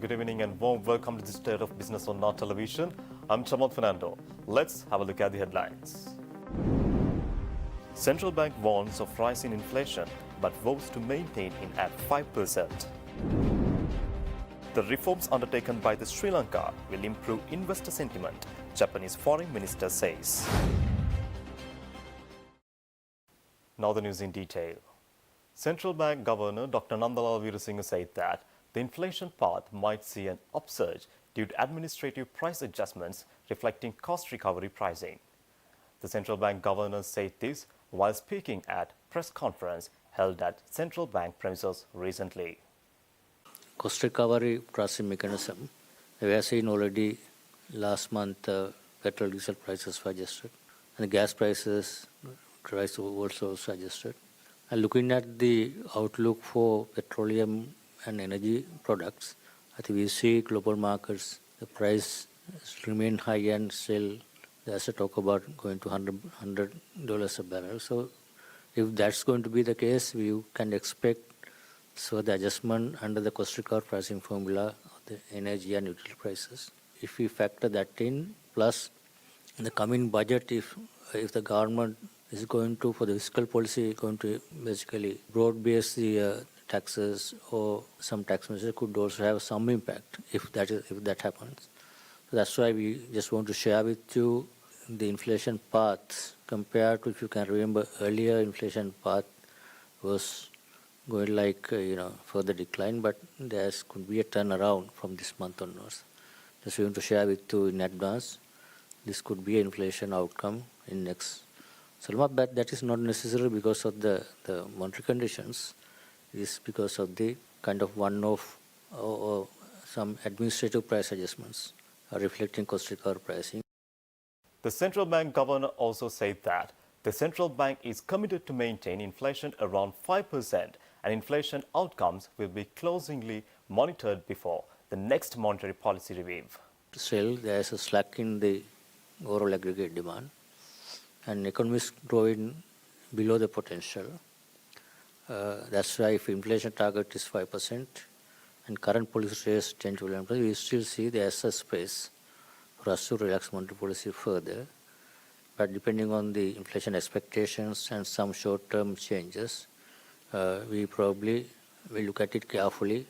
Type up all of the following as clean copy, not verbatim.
Good evening and warm welcome to the State of Business on Now Television. I'm Chaman Fernando. Let's have a look at the headlines. Central bank warns of rising inflation but vows to maintain it at 5%. The reforms undertaken by the Sri Lanka will improve investor sentiment, Japanese foreign minister says. Now the news in detail. Central Bank Governor Dr. Nandalal Veerasinghe said that the inflation path might see an upsurge due to administrative price adjustments reflecting cost recovery pricing. The central bank governor said this while speaking at press conference held at central bank premises recently. Cost recovery pricing mechanism. We have seen already last month petrol diesel prices were adjusted and the gas prices also adjusted. And looking at the outlook for petroleum and energy products, I think we see global markets, the price remain high and still there's a talk about going to $100 a barrel. So if that's going to be the case, we can expect the adjustment under the cost recovery pricing formula of the energy and utility prices. If we factor that in, plus in the coming budget, if the government is going to, for the fiscal policy, going to basically broad-base the taxes or some tax measures could also have some impact if that happens. So that's why we just want to share with you the inflation path compared to, if you can remember, earlier inflation path was going like further decline, but there could be a turnaround from this month onwards. Just want to share with you in advance. This could be an inflation outcome in next. So that is not necessarily because of the monetary conditions. It is because of the kind of one-off or some administrative price adjustments reflecting cost recovery pricing. The central bank governor also said that the central bank is committed to maintain inflation around 5% and inflation outcomes will be closely monitored before the next monetary policy review. Still, there is a slack in the overall aggregate demand and economies growing below the potential. That's why if inflation target is 5% and current policy rates 10 to 11%, we still see there is a space for us to relax monetary policy further. But depending on the inflation expectations and some short-term changes, we probably will look at it carefully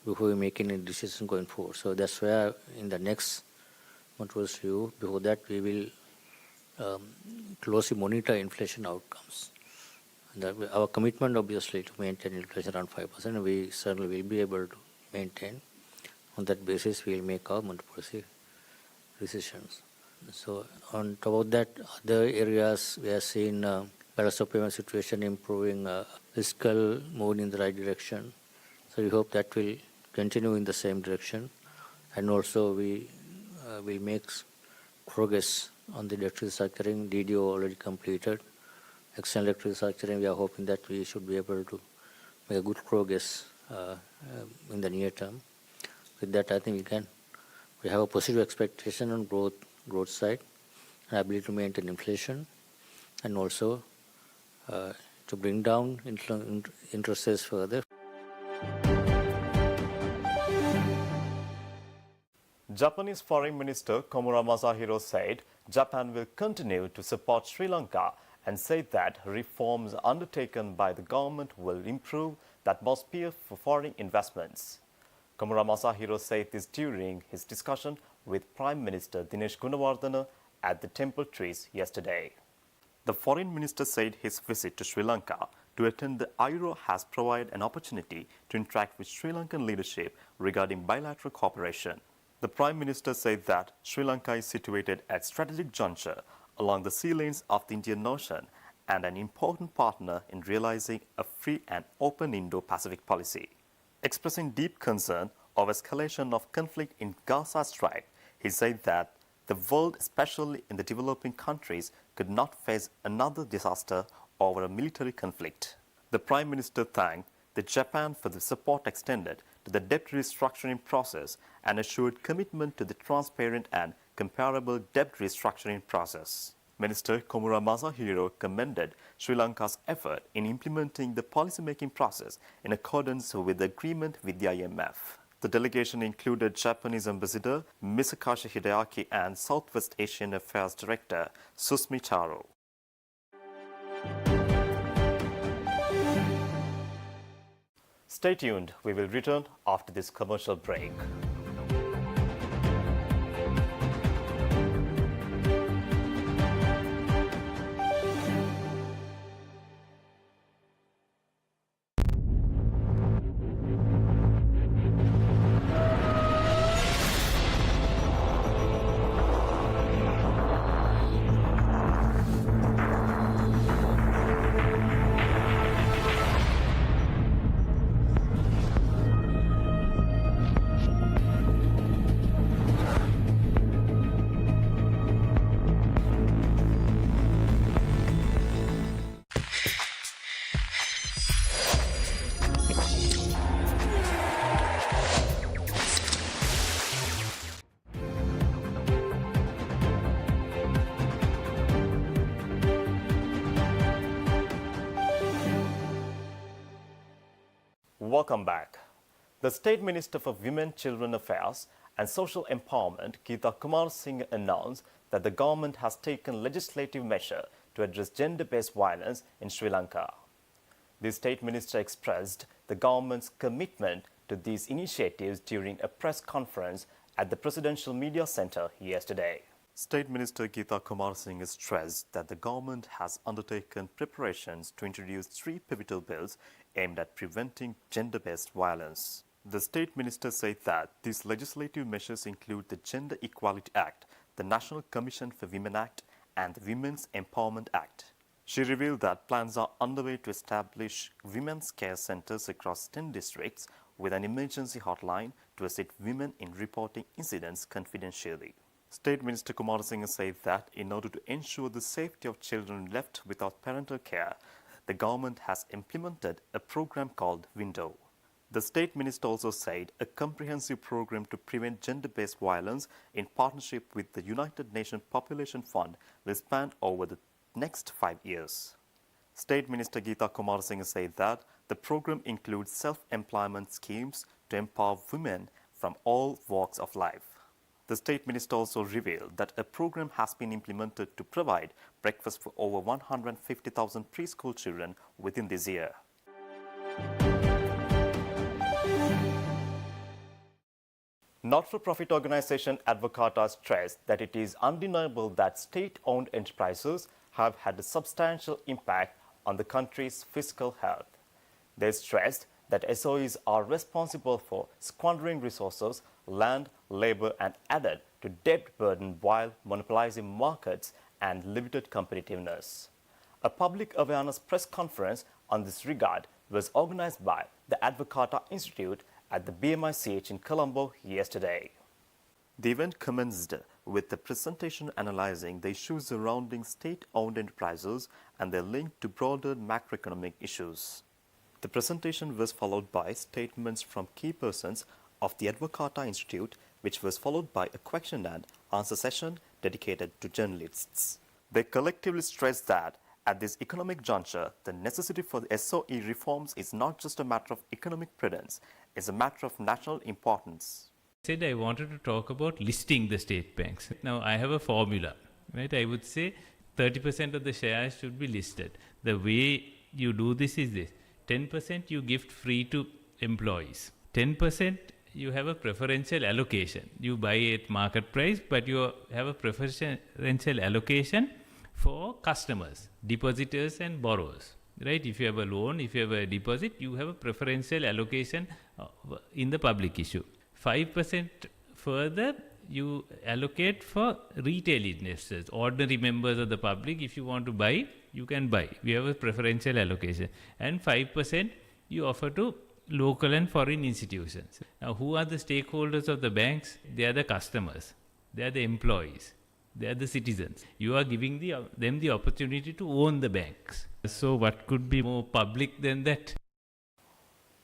before we make any decision going forward. So that's where in the next monetary policy review, before that we will closely monitor inflation outcomes. And our commitment obviously to maintain inflation around 5%, we certainly will be able to maintain. On that basis, we will make our monetary policy decisions. So on top of that, other areas we are seeing balance of payment situation improving, fiscal moving in the right direction. So we hope that will continue in the same direction. And also we will make progress on the debt restructuring. DDO already completed. External debt restructuring, we are hoping that we should be able to make a good progress in the near term. With that, I think we have a positive expectation on growth side, and ability to maintain inflation, and also to bring down interest rates further. Japanese Foreign Minister Komura Masahiro said Japan will continue to support Sri Lanka and said that reforms undertaken by the government will improve the atmosphere for foreign investments. Komura Masahiro said this during his discussion with Prime Minister Dinesh Gunawardena at the Temple Trees yesterday. The foreign minister said his visit to Sri Lanka to attend the IRO has provided an opportunity to interact with Sri Lankan leadership regarding bilateral cooperation. The Prime Minister said that Sri Lanka is situated at strategic juncture along the sea lanes of the Indian Ocean and an important partner in realizing a free and open Indo-Pacific policy. Expressing deep concern of escalation of conflict in Gaza Strip, he said that the world, especially in the developing countries, could not face another disaster over a military conflict. The Prime Minister thanked Japan for the support extended to the debt restructuring process and assured commitment to the transparent and comparable debt restructuring process. Minister Komura Masahiro commended Sri Lanka's effort in implementing the policymaking process in accordance with the agreement with the IMF. The delegation included Japanese Ambassador Misakashi Hideaki and Southwest Asian Affairs Director Susmi Taro. Stay tuned. We will return after this commercial break. Welcome back. The State Minister for Women, Children Affairs and Social Empowerment, Geeta Kumar Singh, announced that the government has taken legislative measure to address gender-based violence in Sri Lanka. The State Minister expressed the government's commitment to these initiatives during a press conference at the Presidential Media Centre yesterday. State Minister Geeta Kumar Singh stressed that the government has undertaken preparations to introduce 3 pivotal bills aimed at preventing gender-based violence. The State Minister said that these legislative measures include the Gender Equality Act, the National Commission for Women Act, and the Women's Empowerment Act. She revealed that plans are underway to establish women's care centers across 10 districts with an emergency hotline to assist women in reporting incidents confidentially. State Minister Kumar Singh said that in order to ensure the safety of children left without parental care, the government has implemented a program called Window. The State Minister also said a comprehensive program to prevent gender-based violence in partnership with the United Nations Population Fund will span over the next 5 years. State Minister Geeta Kumar Singh said that the program includes self-employment schemes to empower women from all walks of life. The State Minister also revealed that a program has been implemented to provide breakfast for over 150,000 preschool children within this year. Not-for-profit organization Advocata stressed that it is undeniable that state-owned enterprises have had a substantial impact on the country's fiscal health. They stressed that SOEs are responsible for squandering resources, land, labor, and added to debt burden while monopolizing markets and limited competitiveness. A public awareness press conference on this regard was organized by the Advocata Institute at the BMICH in Colombo yesterday. The event commenced with the presentation analyzing the issues surrounding state-owned enterprises and their link to broader macroeconomic issues. The presentation was followed by statements from key persons of the Advocata Institute, which was followed by a question and answer session dedicated to journalists. They collectively stressed that at this economic juncture, the necessity for the SOE reforms is not just a matter of economic prudence, it's a matter of national importance. Said I wanted to talk about listing the state banks. Now I have a formula, right? I would say 30% of the shares should be listed. The way you do this is this: 10% you gift free to employees, 10% you have a preferential allocation. You buy at market price, but you have a preferential allocation for customers, depositors and borrowers, right? If you have a loan, if you have a deposit, you have a preferential allocation in the public issue. 5% further you allocate for retail investors, ordinary members of the public. If you want to buy, you can buy. We have a preferential allocation. And 5% you offer to local and foreign institutions. Now, who are the stakeholders of the banks? They are the customers. They are the employees. They are the citizens. You are giving them the opportunity to own the banks. So what could be more public than that?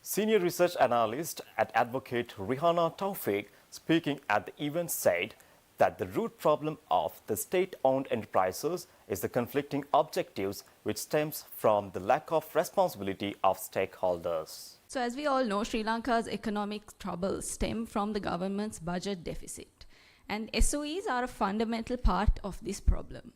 Senior research analyst at Advocate Rihanna Taufik, speaking at the event, said that the root problem of the state-owned enterprises is the conflicting objectives which stems from the lack of responsibility of stakeholders. So as we all know, Sri Lanka's economic troubles stem from the government's budget deficit, and SOEs are a fundamental part of this problem.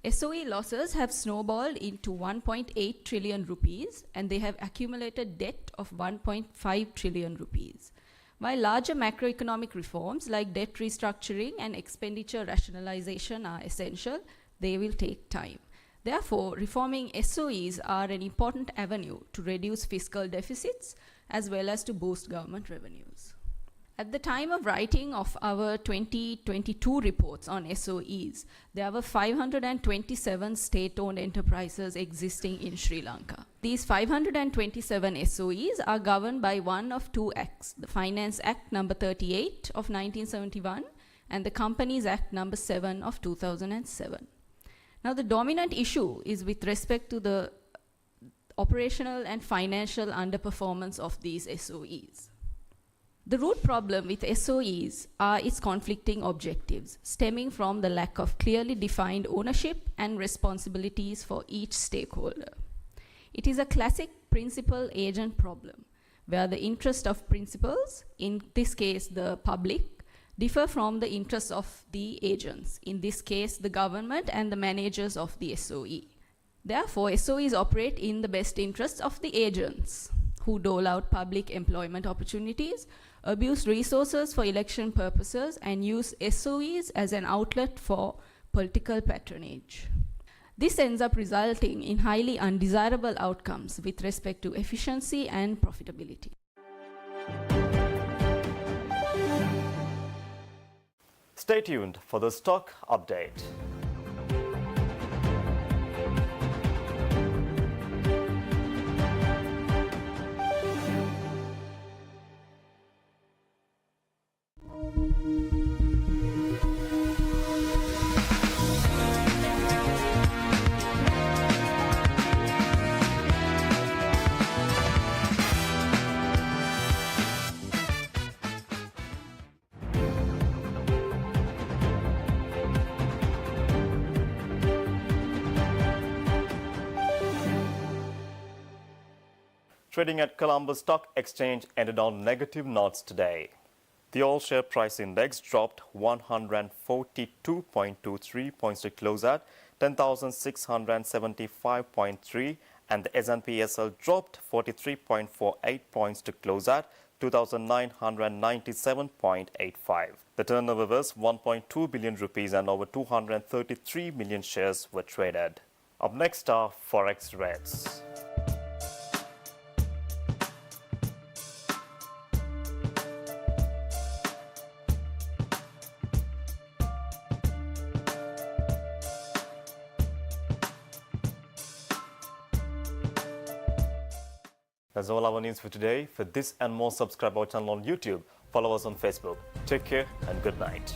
SOE losses have snowballed into 1.8 trillion rupees, and they have accumulated debt of 1.5 trillion rupees. While larger macroeconomic reforms like debt restructuring and expenditure rationalization are essential, they will take time. Therefore, reforming SOEs are an important avenue to reduce fiscal deficits as well as to boost government revenues. At the time of writing of our 2022 reports on SOEs, there were 527 state-owned enterprises existing in Sri Lanka. These 527 SOEs are governed by one of two acts, the Finance Act number 38 of 1971 and the Companies Act number 7 of 2007. Now, the dominant issue is with respect to the operational and financial underperformance of these SOEs. The root problem with SOEs are its conflicting objectives, stemming from the lack of clearly defined ownership and responsibilities for each stakeholder. It is a classic principal-agent problem, where the interest of principals, in this case the public, differ from the interests of the agents, in this case the government and the managers of the SOE. Therefore, SOEs operate in the best interests of the agents, who dole out public employment opportunities, abuse resources for election purposes, and use SOEs as an outlet for political patronage. This ends up resulting in highly undesirable outcomes with respect to efficiency and profitability. Stay tuned for the stock update. Trading at Colombo Stock Exchange ended on negative notes today. The all-share price index dropped 142.23 points to close at 10,675.3, and the S&P SL dropped 43.48 points to close at 2,997.85. The turnover was 1.2 billion rupees and over 233 million shares were traded. Up next are Forex rates. That's all our news for today. For this and more, subscribe our channel on YouTube. Follow us on Facebook. Take care and good night.